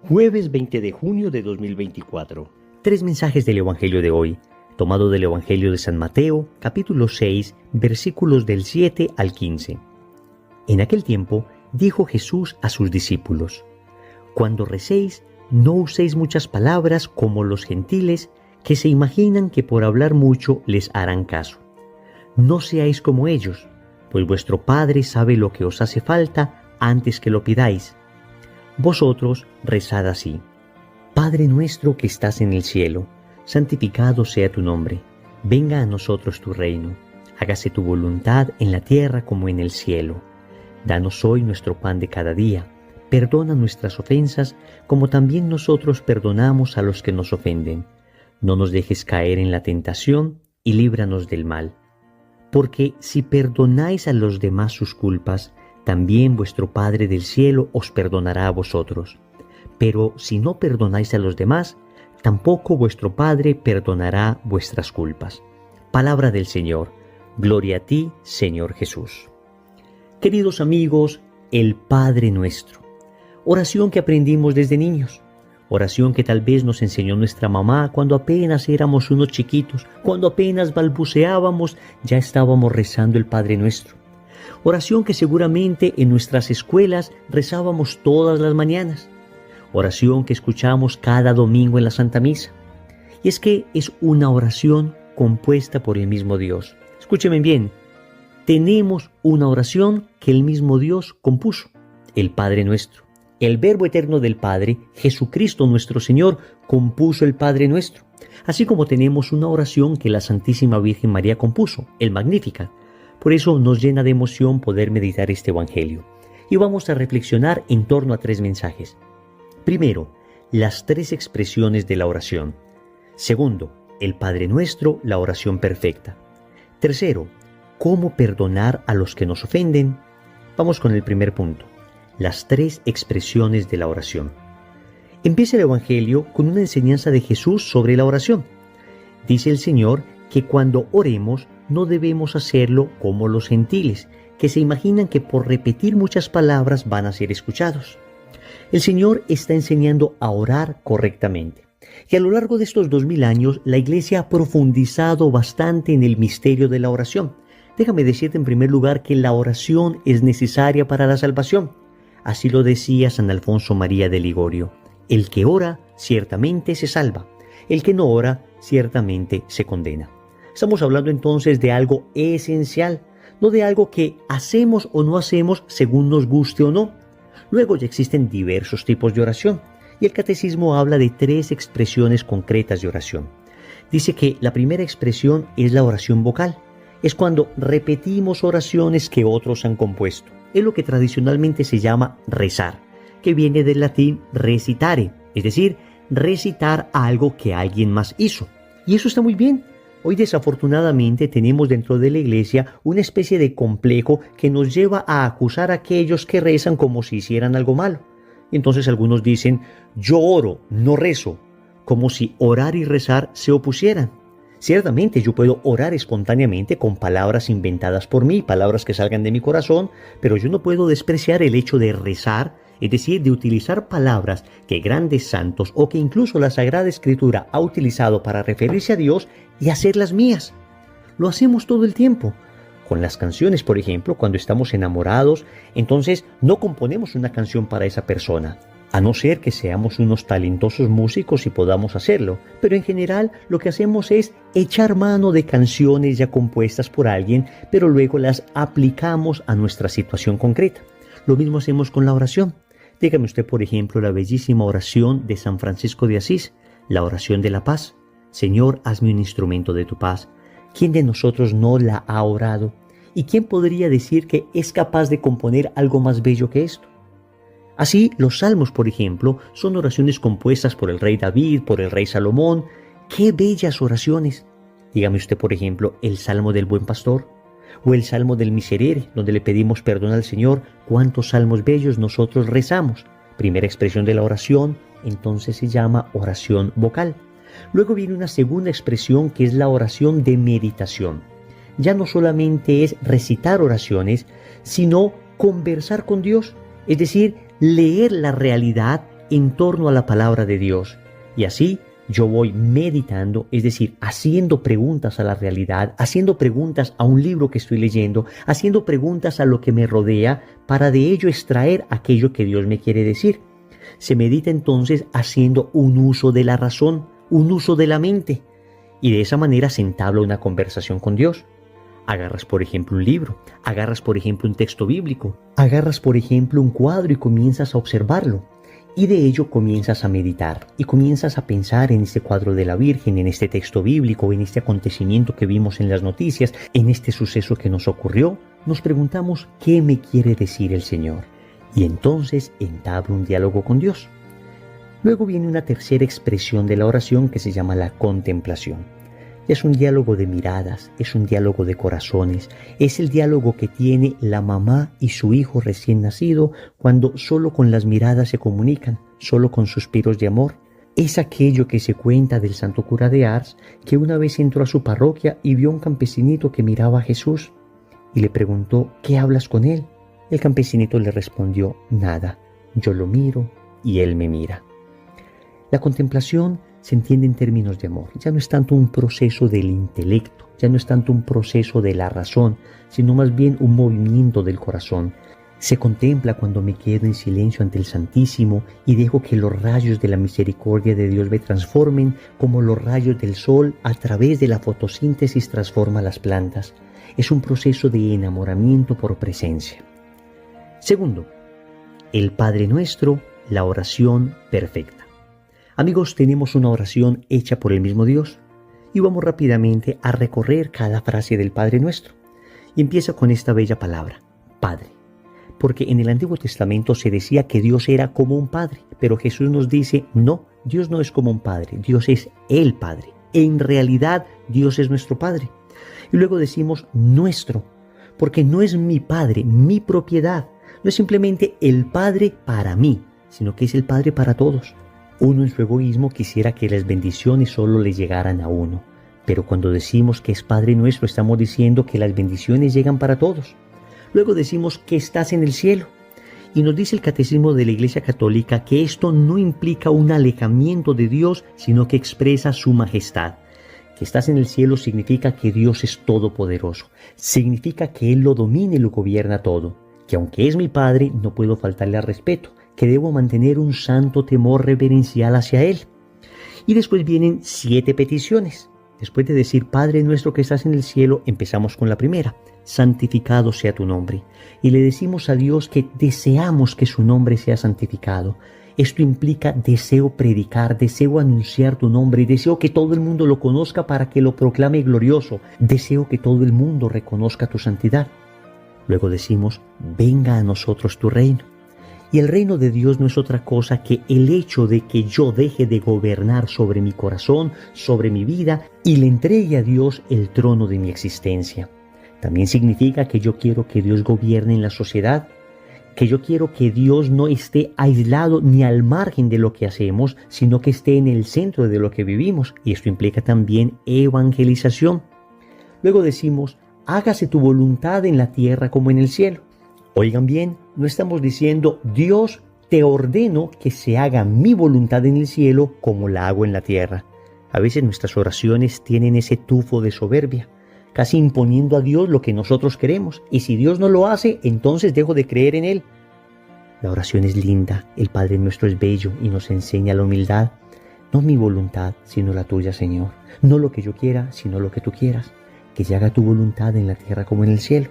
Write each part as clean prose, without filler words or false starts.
Jueves 20 de junio de 2024. Tres mensajes del Evangelio de hoy, tomado del Evangelio de San Mateo, capítulo 6, versículos del 7 al 15. En aquel tiempo dijo Jesús a sus discípulos: Cuando recéis, no uséis muchas palabras como los gentiles, que se imaginan que por hablar mucho les harán caso. No seáis como ellos, pues vuestro Padre sabe lo que os hace falta antes que lo pidáis. Vosotros rezad así: Padre nuestro que estás en el cielo, santificado sea tu nombre. Venga a nosotros tu reino. Hágase tu voluntad en la tierra como en el cielo. Danos hoy nuestro pan de cada día. Perdona nuestras ofensas, como también nosotros perdonamos a los que nos ofenden. No nos dejes caer en la tentación y líbranos del mal. Porque si perdonáis a los demás sus culpas, también vuestro Padre del cielo os perdonará a vosotros. Pero si no perdonáis a los demás, tampoco vuestro Padre perdonará vuestras culpas. Palabra del Señor. Gloria a ti, Señor Jesús. Queridos amigos, el Padre Nuestro. Oración que aprendimos desde niños. Oración que tal vez nos enseñó nuestra mamá cuando apenas éramos unos chiquitos, cuando apenas balbuceábamos, ya estábamos rezando el Padre Nuestro. Oración que seguramente en nuestras escuelas rezábamos todas las mañanas. Oración que escuchamos cada domingo en la Santa Misa. Y es que es una oración compuesta por el mismo Dios. Escúchenme bien, tenemos una oración que el mismo Dios compuso, el Padre Nuestro. El Verbo eterno del Padre, Jesucristo nuestro Señor, compuso el Padre Nuestro. Así como tenemos una oración que la Santísima Virgen María compuso, el Magnificat. Por eso nos llena de emoción poder meditar este Evangelio. Y vamos a reflexionar en torno a tres mensajes. Primero, las tres expresiones de la oración. Segundo, el Padre Nuestro, la oración perfecta. Tercero, cómo perdonar a los que nos ofenden. Vamos con el primer punto, las tres expresiones de la oración. Empieza el Evangelio con una enseñanza de Jesús sobre la oración. Dice el Señor que cuando oremos no debemos hacerlo como los gentiles, que se imaginan que por repetir muchas palabras van a ser escuchados. El Señor está enseñando a orar correctamente. Y a lo largo de estos 2000 años, la Iglesia ha profundizado bastante en el misterio de la oración. Déjame decirte en primer lugar que la oración es necesaria para la salvación. Así lo decía San Alfonso María de Ligorio: el que ora ciertamente se salva, el que no ora ciertamente se condena. Estamos hablando entonces de algo esencial, no de algo que hacemos o no hacemos según nos guste o no. Luego ya existen diversos tipos de oración y el Catecismo habla de tres expresiones concretas de oración. Dice que la primera expresión es la oración vocal. Es cuando repetimos oraciones que otros han compuesto. Es lo que tradicionalmente se llama rezar, que viene del latín recitare, es decir, recitar algo que alguien más hizo. Y eso está muy bien. Hoy desafortunadamente tenemos dentro de la Iglesia una especie de complejo que nos lleva a acusar a aquellos que rezan como si hicieran algo malo. Entonces algunos dicen: yo oro, no rezo, como si orar y rezar se opusieran. Ciertamente yo puedo orar espontáneamente con palabras inventadas por mí, palabras que salgan de mi corazón, pero yo no puedo despreciar el hecho de rezar, es decir, de utilizar palabras que grandes santos o que incluso la Sagrada Escritura ha utilizado para referirse a Dios y hacerlas mías. Lo hacemos todo el tiempo. Con las canciones, por ejemplo, cuando estamos enamorados, entonces no componemos una canción para esa persona, a no ser que seamos unos talentosos músicos y podamos hacerlo. Pero en general lo que hacemos es echar mano de canciones ya compuestas por alguien, pero luego las aplicamos a nuestra situación concreta. Lo mismo hacemos con la oración. Dígame usted, por ejemplo, la bellísima oración de San Francisco de Asís, la oración de la paz. Señor, hazme un instrumento de tu paz. ¿Quién de nosotros no la ha orado? ¿Y quién podría decir que es capaz de componer algo más bello que esto? Así, los salmos, por ejemplo, son oraciones compuestas por el rey David, por el rey Salomón. ¡Qué bellas oraciones! Dígame usted, por ejemplo, el Salmo del Buen Pastor o el Salmo del Miserere, donde le pedimos perdón al Señor. ¿Cuántos salmos bellos nosotros rezamos? Primera expresión de la oración, entonces se llama oración vocal. Luego viene una segunda expresión que es la oración de meditación. Ya no solamente es recitar oraciones, sino conversar con Dios, es decir, leer la realidad en torno a la palabra de Dios. Y así yo voy meditando, es decir, haciendo preguntas a la realidad, haciendo preguntas a un libro que estoy leyendo, haciendo preguntas a lo que me rodea para de ello extraer aquello que Dios me quiere decir. Se medita entonces haciendo un uso de la razón, un uso de la mente, y de esa manera se entabla una conversación con Dios. Agarras, por ejemplo, un libro, agarras, por ejemplo, un texto bíblico, agarras, por ejemplo, un cuadro y comienzas a observarlo. Y de ello comienzas a meditar y comienzas a pensar en este cuadro de la Virgen, en este texto bíblico, en este acontecimiento que vimos en las noticias, en este suceso que nos ocurrió. Nos preguntamos, ¿qué me quiere decir el Señor? Y entonces entablo un diálogo con Dios. Luego viene una tercera expresión de la oración que se llama la contemplación. Es un diálogo de miradas, es un diálogo de corazones, es el diálogo que tiene la mamá y su hijo recién nacido cuando solo con las miradas se comunican, solo con suspiros de amor. Es aquello que se cuenta del santo cura de Ars, que una vez entró a su parroquia y vio a un campesinito que miraba a Jesús y le preguntó, ¿qué hablas con él? El campesinito le respondió, nada, yo lo miro y él me mira. La contemplación se entiende en términos de amor. Ya no es tanto un proceso del intelecto, ya no es tanto un proceso de la razón, sino más bien un movimiento del corazón. Se contempla cuando me quedo en silencio ante el Santísimo y dejo que los rayos de la misericordia de Dios me transformen como los rayos del sol a través de la fotosíntesis transforma las plantas. Es un proceso de enamoramiento por presencia. Segundo, el Padre Nuestro, la oración perfecta. Amigos, tenemos una oración hecha por el mismo Dios y vamos rápidamente a recorrer cada frase del Padre Nuestro. Y empieza con esta bella palabra, Padre. Porque en el Antiguo Testamento se decía que Dios era como un Padre, pero Jesús nos dice, no, Dios no es como un Padre, Dios es el Padre. En realidad, Dios es nuestro Padre. Y luego decimos nuestro, porque no es mi Padre, mi propiedad. No es simplemente el Padre para mí, sino que es el Padre para todos. Uno en su egoísmo quisiera que las bendiciones solo le llegaran a uno, pero cuando decimos que es Padre Nuestro estamos diciendo que las bendiciones llegan para todos. Luego decimos que estás en el cielo y nos dice el Catecismo de la Iglesia Católica que esto no implica un alejamiento de Dios, sino que expresa su majestad. Que estás en el cielo significa que Dios es todopoderoso, significa que Él lo domina y lo gobierna todo, que aunque es mi Padre no puedo faltarle al respeto, que debo mantener un santo temor reverencial hacia Él. Y después vienen 7 peticiones. Después de decir, Padre nuestro que estás en el cielo, empezamos con la primera, santificado sea tu nombre. Y le decimos a Dios que deseamos que su nombre sea santificado. Esto implica deseo predicar, deseo anunciar tu nombre y deseo que todo el mundo lo conozca para que lo proclame glorioso. Deseo que todo el mundo reconozca tu santidad. Luego decimos, venga a nosotros tu reino. Y el reino de Dios no es otra cosa que el hecho de que yo deje de gobernar sobre mi corazón, sobre mi vida y le entregue a Dios el trono de mi existencia. También significa que yo quiero que Dios gobierne en la sociedad, que yo quiero que Dios no esté aislado ni al margen de lo que hacemos, sino que esté en el centro de lo que vivimos. Y esto implica también evangelización. Luego decimos, hágase tu voluntad en la tierra como en el cielo. Oigan bien, no estamos diciendo, Dios, te ordeno que se haga mi voluntad en el cielo como la hago en la tierra. A veces nuestras oraciones tienen ese tufo de soberbia, casi imponiendo a Dios lo que nosotros queremos. Y si Dios no lo hace, entonces dejo de creer en Él. La oración es linda, el Padre Nuestro es bello y nos enseña la humildad. No mi voluntad, sino la tuya, Señor. No lo que yo quiera, sino lo que tú quieras. Que se haga tu voluntad en la tierra como en el cielo.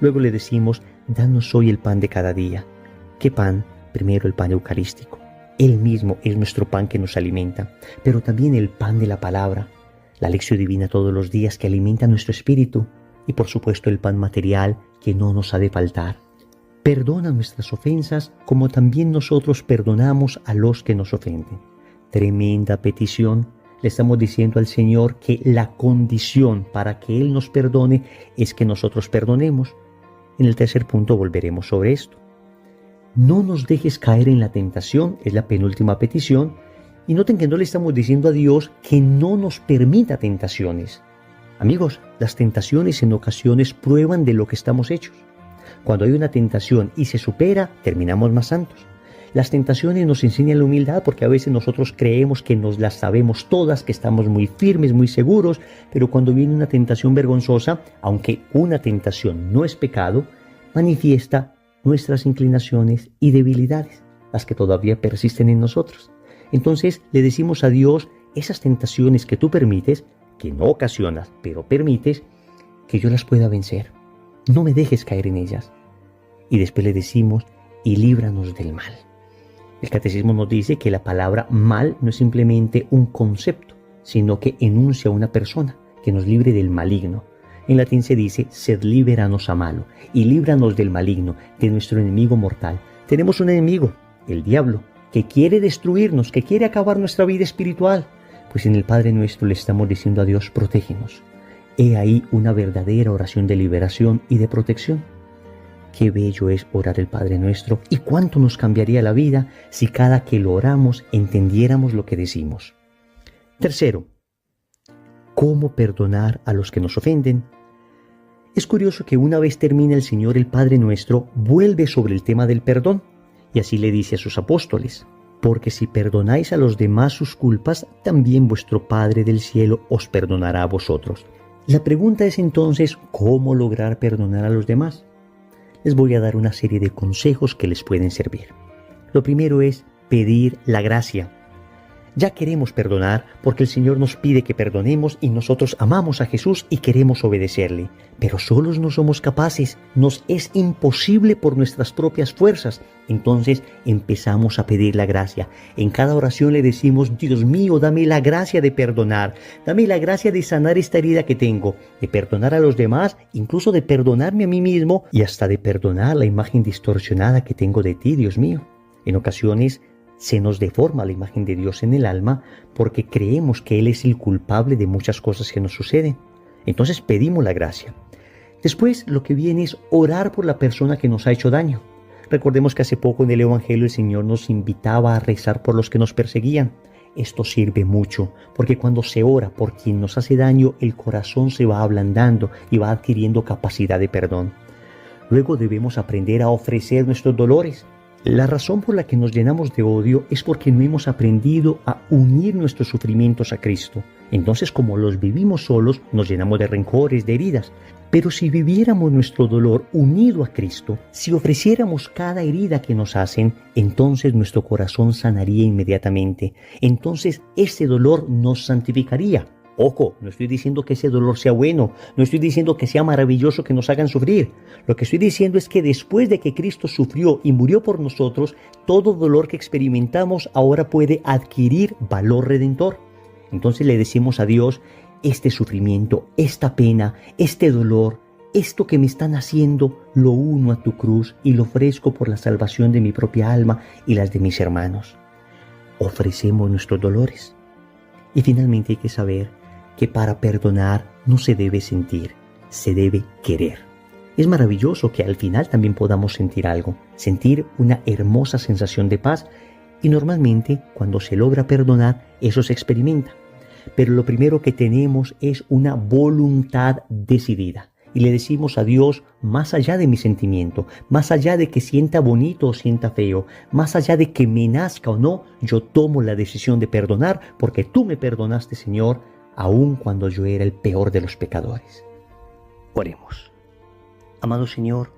Luego le decimos, danos hoy el pan de cada día. ¿Qué pan? Primero el pan eucarístico. Él mismo es nuestro pan que nos alimenta, pero también el pan de la palabra, la lección divina todos los días que alimenta nuestro espíritu y por supuesto el pan material que no nos ha de faltar. Perdona nuestras ofensas como también nosotros perdonamos a los que nos ofenden. Tremenda petición. Le estamos diciendo al Señor que la condición para que Él nos perdone es que nosotros perdonemos. En el tercer punto volveremos sobre esto. No nos dejes caer en la tentación, es la penúltima petición. Y noten que no le estamos diciendo a Dios que no nos permita tentaciones. Amigos, las tentaciones en ocasiones prueban de lo que estamos hechos. Cuando hay una tentación y se supera, terminamos más santos. Las tentaciones nos enseñan la humildad porque a veces nosotros creemos que nos las sabemos todas, que estamos muy firmes, muy seguros, pero cuando viene una tentación vergonzosa, aunque una tentación no es pecado, manifiesta nuestras inclinaciones y debilidades, las que todavía persisten en nosotros. Entonces le decimos a Dios, esas tentaciones que tú permites, que no ocasionas, pero permites, que yo las pueda vencer. No me dejes caer en ellas. Y después le decimos, y líbranos del mal. El catecismo nos dice que la palabra mal no es simplemente un concepto, sino que enuncia a una persona que nos libre del maligno. En latín se dice, sed liberanos a malo, y líbranos del maligno, de nuestro enemigo mortal. Tenemos un enemigo, el diablo, que quiere destruirnos, que quiere acabar nuestra vida espiritual. Pues en el Padre Nuestro le estamos diciendo a Dios, protégenos. He ahí una verdadera oración de liberación y de protección. Qué bello es orar el Padre Nuestro y cuánto nos cambiaría la vida si cada que lo oramos entendiéramos lo que decimos. Tercero, ¿cómo perdonar a los que nos ofenden? Es curioso que una vez termina el Señor el Padre Nuestro, vuelve sobre el tema del perdón y así le dice a sus apóstoles, porque si perdonáis a los demás sus culpas, también vuestro Padre del cielo os perdonará a vosotros. La pregunta es entonces, ¿cómo lograr perdonar a los demás? Les voy a dar una serie de consejos que les pueden servir. Lo primero es pedir la gracia. Ya queremos perdonar porque el Señor nos pide que perdonemos y nosotros amamos a Jesús y queremos obedecerle. Pero solos no somos capaces, nos es imposible por nuestras propias fuerzas. Entonces empezamos a pedir la gracia. En cada oración le decimos, Dios mío, dame la gracia de perdonar, dame la gracia de sanar esta herida que tengo, de perdonar a los demás, incluso de perdonarme a mí mismo y hasta de perdonar la imagen distorsionada que tengo de ti, Dios mío. En ocasiones se nos deforma la imagen de Dios en el alma porque creemos que Él es el culpable de muchas cosas que nos suceden. Entonces pedimos la gracia. Después lo que viene es orar por la persona que nos ha hecho daño. Recordemos que hace poco en el Evangelio el Señor nos invitaba a rezar por los que nos perseguían. Esto sirve mucho porque cuando se ora por quien nos hace daño, el corazón se va ablandando y va adquiriendo capacidad de perdón. Luego debemos aprender a ofrecer nuestros dolores. La razón por la que nos llenamos de odio es porque no hemos aprendido a unir nuestros sufrimientos a Cristo. Entonces, como los vivimos solos, nos llenamos de rencores, de heridas. Pero si viviéramos nuestro dolor unido a Cristo, si ofreciéramos cada herida que nos hacen, entonces nuestro corazón sanaría inmediatamente. Entonces ese dolor nos santificaría. Ojo, no estoy diciendo que ese dolor sea bueno, no estoy diciendo que sea maravilloso que nos hagan sufrir. Lo que estoy diciendo es que después de que Cristo sufrió y murió por nosotros, todo dolor que experimentamos ahora puede adquirir valor redentor. Entonces le decimos a Dios, este sufrimiento, esta pena, este dolor, esto que me están haciendo, lo uno a tu cruz y lo ofrezco por la salvación de mi propia alma y las de mis hermanos. Ofrecemos nuestros dolores. Y finalmente hay que saber que para perdonar no se debe sentir, se debe querer. Es maravilloso que al final también podamos sentir algo, sentir una hermosa sensación de paz y normalmente cuando se logra perdonar eso se experimenta. Pero lo primero que tenemos es una voluntad decidida y le decimos a Dios, más allá de mi sentimiento, más allá de que sienta bonito o sienta feo, más allá de que me nazca o no, yo tomo la decisión de perdonar porque tú me perdonaste, Señor, aun cuando yo era el peor de los pecadores. Oremos. Amado Señor,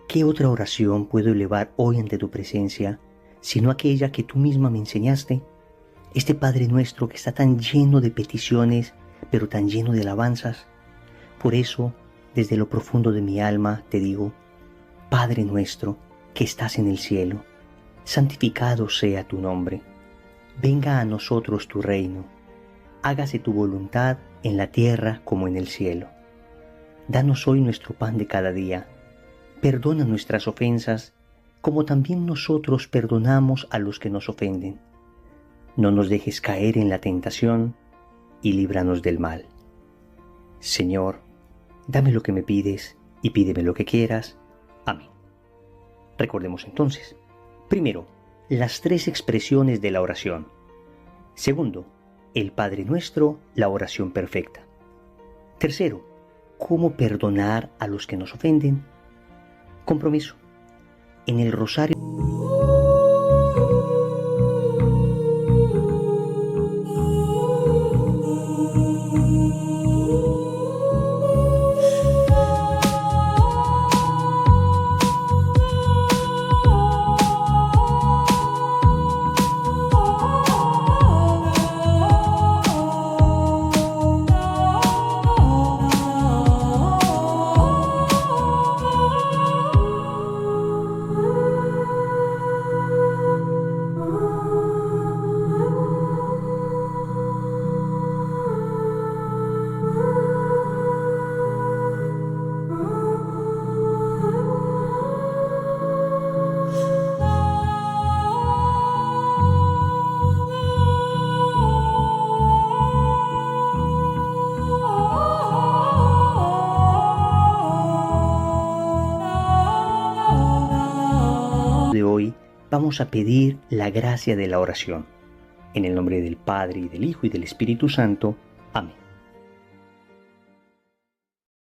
¿qué otra oración puedo elevar hoy ante tu presencia, sino aquella que tú misma me enseñaste? Este Padre Nuestro que está tan lleno de peticiones, pero tan lleno de alabanzas. Por eso, desde lo profundo de mi alma, te digo, Padre Nuestro que estás en el cielo, santificado sea tu nombre. Venga a nosotros tu reino. Hágase tu voluntad en la tierra como en el cielo. Danos hoy nuestro pan de cada día. Perdona nuestras ofensas, como también nosotros perdonamos a los que nos ofenden. No nos dejes caer en la tentación y líbranos del mal. Señor, dame lo que me pides y pídeme lo que quieras. Amén. Recordemos entonces, primero, las 3 expresiones de la oración. Segundo, el Padre Nuestro, la oración perfecta. Tercero, cómo perdonar a los que nos ofenden. Compromiso. En el rosario vamos a pedir la gracia de la oración. En el nombre del Padre, y del Hijo, y del Espíritu Santo. Amén.